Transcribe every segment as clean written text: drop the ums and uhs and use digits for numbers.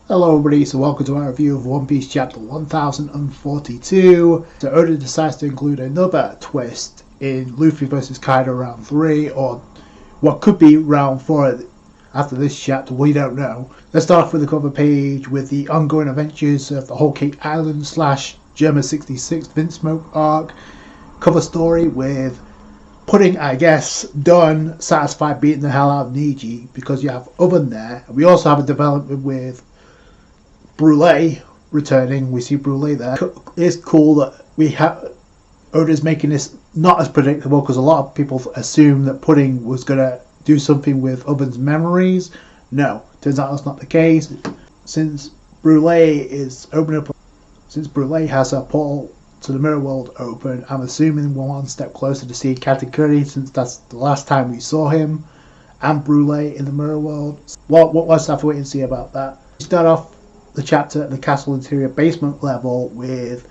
Hello everybody, so welcome to my review of One Piece chapter 1042. So Oda decides to include another twist in Luffy vs Kaido round 3, or what could be round 4 after this chapter, we don't know. Let's start off with the cover page with the ongoing adventures of the Whole Cake Island / German 66 Vinsmoke arc. Cover story with Pudding, I guess, done, satisfied, beating the hell out of Niji because you have Oven there. We also have a development with Brûlé returning. We see Brûlé there. It's cool that we have Oda's making this not as predictable, because a lot of people assume that Pudding was going to do something with Oven's memories. No, turns out that's not the case. Since Brûlé has a portal to the mirror world open, I'm assuming we're one step closer to seeing Katakuri, since that's the last time we saw him and Brûlé in the mirror world. Let's have to wait and see about that. We start off the chapter at the castle interior basement level with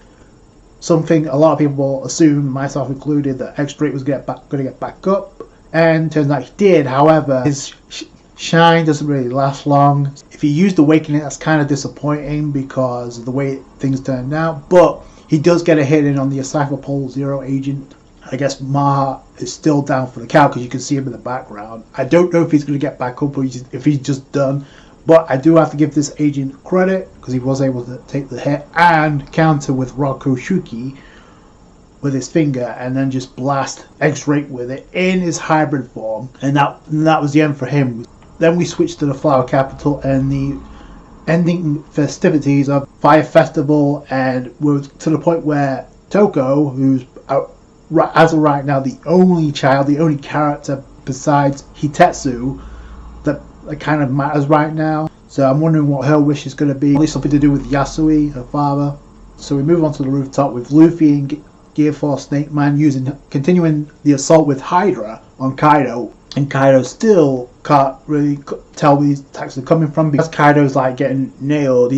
something a lot of people assume, myself included, that X-Drake was going to get back up, and turns out he did. However, his shine doesn't really last long. If he used Awakening, that's kind of disappointing because of the way things turned out, but he does get a hit in on the Cypher Pole Zero agent. I guess Maha is still down for the count because you can see him in the background. I don't know if he's going to get back up or if he's just done. But I do have to give this agent credit because he was able to take the hit and counter with Rakushuki with his finger, and then just blast X-Drake with it in his hybrid form. And that was the end for him. Then we switch to the Flower Capital and the ending festivities of Fire Festival, and we're to the point where Toko, who's as of right now the only character besides Hitetsu that kind of matters right now. So I'm wondering what her wish is going to be. At least something to do with Yasui, her father. So we move on to the rooftop with Luffy and Gear 4 Snake Man continuing the assault with Hydra on Kaido. And Kaido still can't really tell where these attacks are coming from because Kaido's like getting nailed.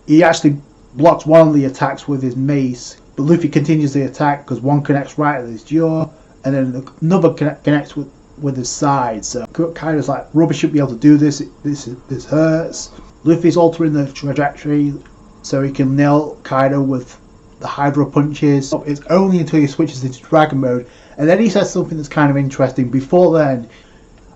He actually blocks one of the attacks with his mace, but Luffy continues the attack because one connects right at his jaw, and then another connects with his side. So Kaido's like, rubber should be able to do this. This hurts. Luffy's altering the trajectory so he can nail Kaido with the Hydra punches. It's only until he switches into Dragon Mode, and then he says something that's kind of interesting. Before then,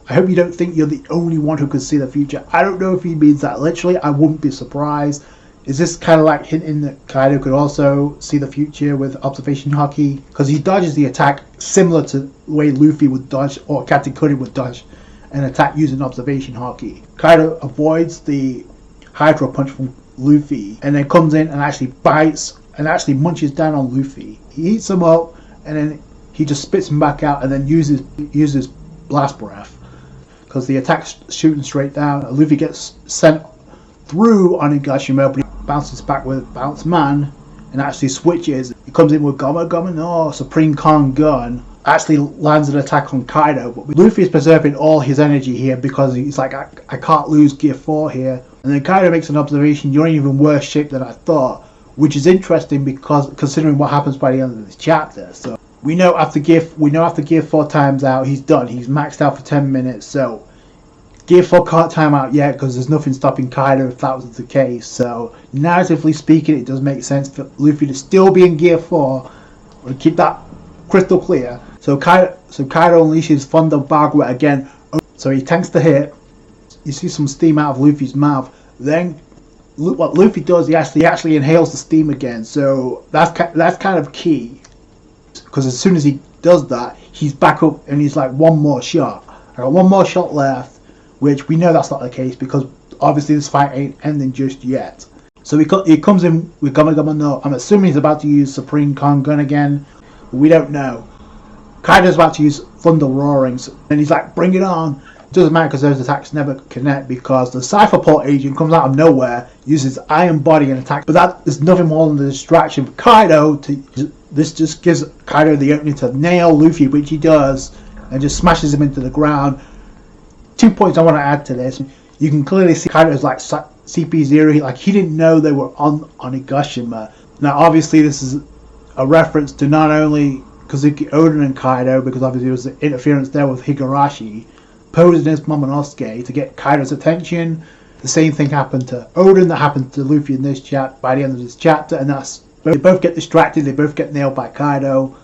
I hope you don't think you're the only one who could see the future. I don't know if he means that literally. I wouldn't be surprised. Is this kind of like hinting that Kaido could also see the future with observation hockey? Because he dodges the attack similar to the way Luffy would dodge, or Katakuri would dodge an attack using observation hockey. Kaido avoids the Hydra punch from Luffy and then comes in and actually bites and actually munches down on Luffy. He eats him up and then he just spits him back out and then uses blast breath because the attack's shooting straight down. Luffy gets sent through on Onigashima, but he bounces back with Bounce Man and actually switches. He comes in with Gama Gama no Supreme Kong Gun, actually lands an attack on Kaido, but Luffy is preserving all his energy here because he's like, I can't lose Gear 4 here. And then Kaido makes an observation: you're in even worse shape than I thought, which is interesting because considering what happens by the end of this chapter. So we know after Gear 4 times out, he's done. He's maxed out for 10 minutes. So Gear 4 can't time out yet because there's nothing stopping Kaido if that was the case. So narratively speaking, it does make sense for Luffy to still be in Gear 4. We'll keep that crystal clear. So Kaido unleashes Thunder Bagua again. So he tanks the hit. You see some steam out of Luffy's mouth. Then what Luffy does, he actually inhales the steam again. So that's kind of key, because as soon as he does that, he's back up and he's like, one more shot. I got one more shot left. Which we know that's not the case because obviously this fight ain't ending just yet. So he comes in with Gama Gama no. I'm assuming he's about to use Supreme Kong Gun again, but we don't know. Kaido's about to use Thunder Roarings, and he's like, bring it on. It doesn't matter because those attacks never connect because the Cypher Port agent comes out of nowhere, uses Iron Body and attacks. But that is nothing more than the distraction for Kaido. This just gives Kaido the opening to nail Luffy, which he does, and just smashes him into the ground. 2 points I want to add to this. You can clearly see Kaido's like CP0. Like he didn't know they were on Onigashima. Now obviously this is a reference to not only Kazuki Oden and Kaido, because obviously there was interference there with Higurashi posing as Momonosuke to get Kaido's attention. the same thing happened to Oden that happened to Luffy in this chapter by the end of this chapter, and that's they both get distracted, they both get nailed by Kaido.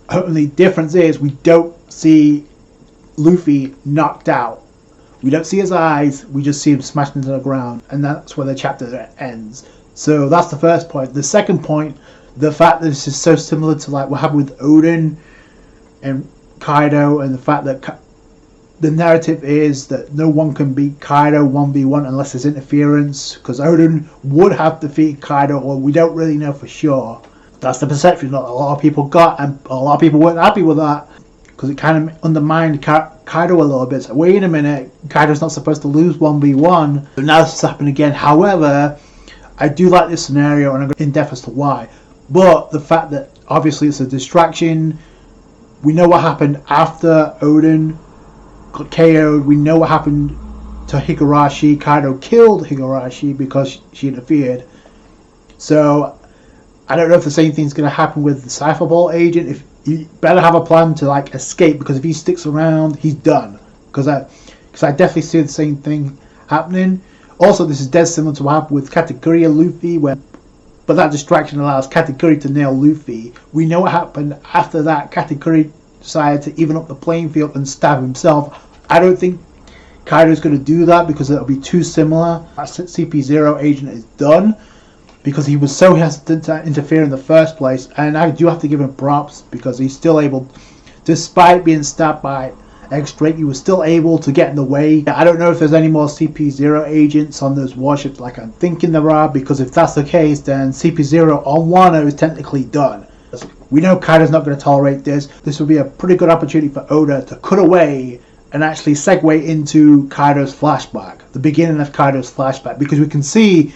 Only difference is we don't see Luffy knocked out. We don't see his eyes, we just see him smashed into the ground, and that's where the chapter ends. So that's the first point. The second point, the fact that this is so similar to like what happened with Oden and Kaido, and the fact that the narrative is that no one can beat Kaido 1v1 unless there's interference, because Oden would have defeated Kaido, or we don't really know for sure. That's the perception that a lot of people got, and a lot of people weren't happy with that, because it kind of undermined Kaido a little bit. So wait a minute, Kaido's not supposed to lose 1v1, so now this has happened again. However, I do like this scenario, and I'm going to in depth as to why. But the fact that obviously it's a distraction, we know what happened after Oden got KO'd, we know what happened to Higurashi. Kaido killed Higurashi because she interfered. So I don't know if the same thing's going to happen with the Cypher Ball agent. If you better have a plan to like escape, because if he sticks around, he's done. Because I definitely see the same thing happening. Also, this is dead similar to what happened with Katakuri and Luffy, but that distraction allows Katakuri to nail Luffy. We know what happened after that. Katakuri decided to even up the playing field and stab himself. I don't think Kaido's going to do that, because it'll be too similar. That CP0 agent is done, because he was so hesitant to interfere in the first place, and I do have to give him props, because he's still able, despite being stabbed by X-Drake, he was still able to get in the way. I don't know if there's any more CP0 agents on those warships like I'm thinking there are, because if that's the case, then CP0 on Wano is technically done. We know Kaido's not going to tolerate this. This would be a pretty good opportunity for Oda to cut away and actually segue into Kaido's flashback, the beginning of Kaido's flashback, because we can see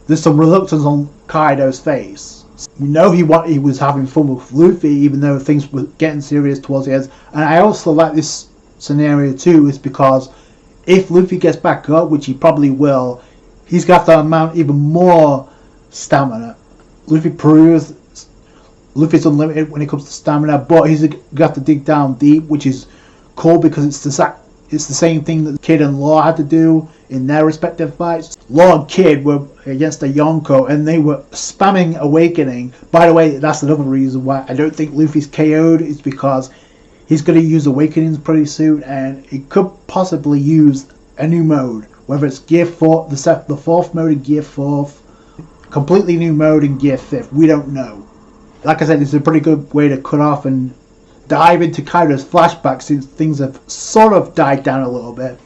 there's some reluctance on Kaido's face. We know he was having fun with Luffy, even though things were getting serious towards the end. And I also like this scenario too, is because if Luffy gets back up, which he probably will, he's got to mount even more stamina. Luffy's unlimited when it comes to stamina, but he's got to dig down deep, which is cool, because it's the same thing that Kid and Law had to do in their respective fights. Law and Kid were against the Yonko, and they were spamming Awakening. By the way, that's another reason why I don't think Luffy's KO'd, is because he's going to use Awakenings pretty soon, and he could possibly use a new mode, whether it's Gear 4, the fourth mode in Gear 4th, completely new mode in Gear 5th, we don't know. Like I said, it's a pretty good way to cut off and dive into Kaido's flashback, since things have sort of died down a little bit.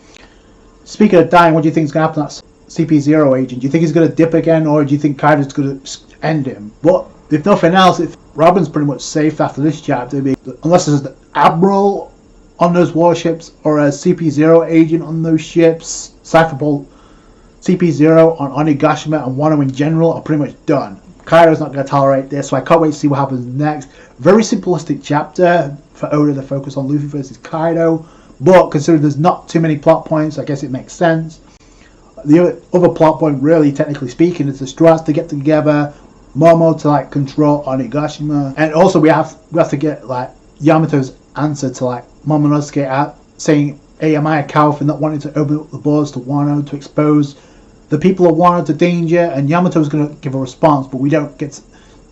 Speaking of dying, what do you think is going to happen to that CP0 agent? Do you think he's going to dip again, or do you think Kaido's going to end him? But if nothing else, if Robin's pretty much safe after this chapter, unless there's an Admiral on those warships or a CP0 agent on those ships, Cypher Ball CP0 on Onigashima and Wano in general are pretty much done. Kaido's not going to tolerate this, so I can't wait to see what happens next. Very simplistic chapter for Oda to focus on Luffy versus Kaido, but considering there's not too many plot points, I guess it makes sense. The other plot point, really, technically speaking, is the Strats to get together, Momo to like control Onigashima, and also we have to get like Yamato's answer to like Momonosuke out saying, "Hey, am I a coward for not wanting to open up the borders to Wano to expose the people of Wano to danger?" And Yamato's going to give a response, but we don't get.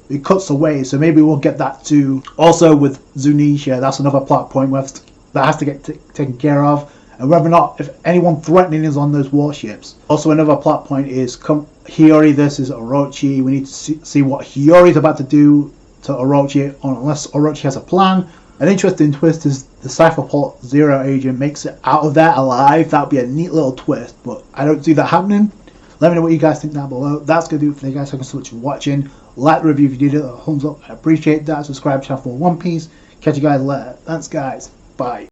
It cuts away, so maybe we'll get that too. Also with Zunisha, that's another plot point that has to get taken care of, and whether or not if anyone threatening is on those warships. Also, another plot point is Hiyori versus Orochi. We need to see what Hiyori's about to do to Orochi, unless Orochi has a plan. An interesting twist is the Cypher Ball Zero agent makes it out of there alive. That would be a neat little twist, but I don't see that happening. Let me know what you guys think down below. That's going to do it for you guys. Thank you so much for watching. Like the review if you did it. A thumbs up. I appreciate that. Subscribe to the channel for One Piece. Catch you guys later. Thanks, guys. Bye.